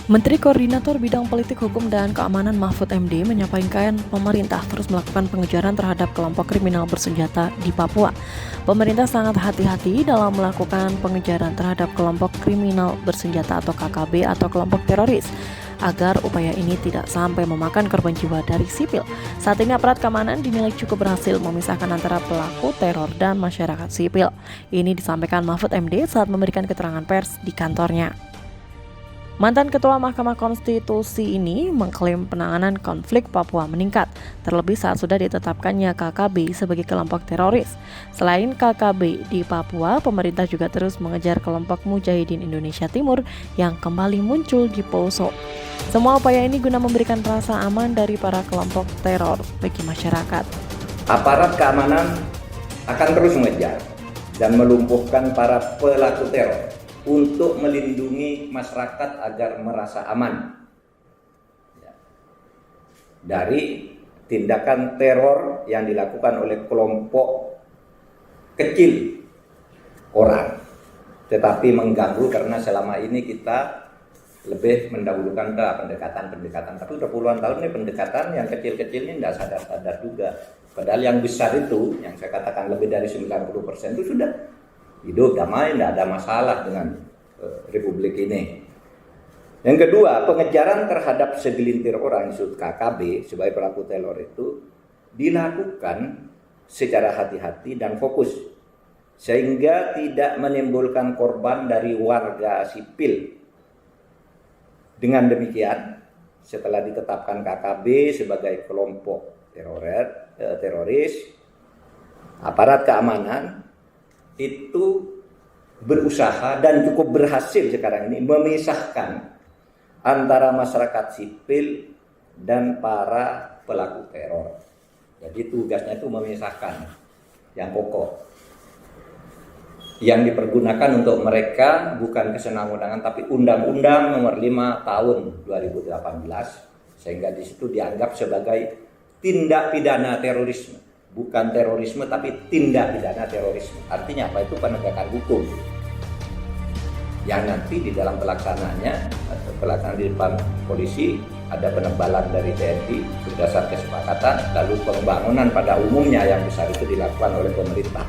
Menteri Koordinator Bidang Politik Hukum dan Keamanan Mahfud MD menyampaikan pemerintah terus melakukan pengejaran terhadap kelompok kriminal bersenjata di Papua. Pemerintah sangat hati-hati dalam melakukan pengejaran terhadap kelompok kriminal bersenjata atau KKB atau kelompok teroris, agar upaya ini tidak sampai memakan korban jiwa dari sipil. Saat ini aparat keamanan dinilai cukup berhasil memisahkan antara pelaku teror dan masyarakat sipil. Ini disampaikan Mahfud MD saat memberikan keterangan pers di kantornya. Mantan Ketua Mahkamah Konstitusi ini mengklaim penanganan konflik Papua meningkat, terlebih saat sudah ditetapkannya KKB sebagai kelompok teroris. Selain KKB di Papua, pemerintah juga terus mengejar kelompok Mujahidin Indonesia Timur yang kembali muncul di Poso. Semua upaya ini guna memberikan rasa aman dari para kelompok teror bagi masyarakat. Aparat keamanan akan terus mengejar dan melumpuhkan para pelaku teror untuk melindungi masyarakat agar merasa aman dari tindakan teror yang dilakukan oleh kelompok kecil orang, tetapi mengganggu karena selama ini kita lebih mendahulukan pendekatan. Tapi udah puluhan tahun ini pendekatan yang kecil-kecil ini tidak sadar-sadar juga. Padahal yang besar itu, yang saya katakan lebih dari 90% itu sudah hidup damai, tidak ada masalah dengan republik ini. Yang kedua, pengejaran terhadap segelintir orang disebut KKB sebagai pelaku teror itu dilakukan secara hati-hati dan fokus, sehingga tidak menimbulkan korban dari warga sipil. Dengan demikian, setelah ditetapkan KKB sebagai kelompok teroris, aparat keamanan itu berusaha dan cukup berhasil sekarang ini memisahkan antara masyarakat sipil dan para pelaku teror. Jadi tugasnya itu memisahkan yang pokok. Yang dipergunakan untuk mereka bukan kesenang-senangan tapi Undang-Undang Nomor 5 Tahun 2018, sehingga di situ dianggap sebagai tindak pidana terorisme. Bukan terorisme tapi tindak pidana terorisme. Artinya apa? Itu penegakan hukum yang nanti di dalam pelaksanaannya, pelaksanaan di depan polisi ada penebalan dari TNI berdasar kesepakatan, lalu pembangunan pada umumnya yang besar itu dilakukan oleh pemerintah.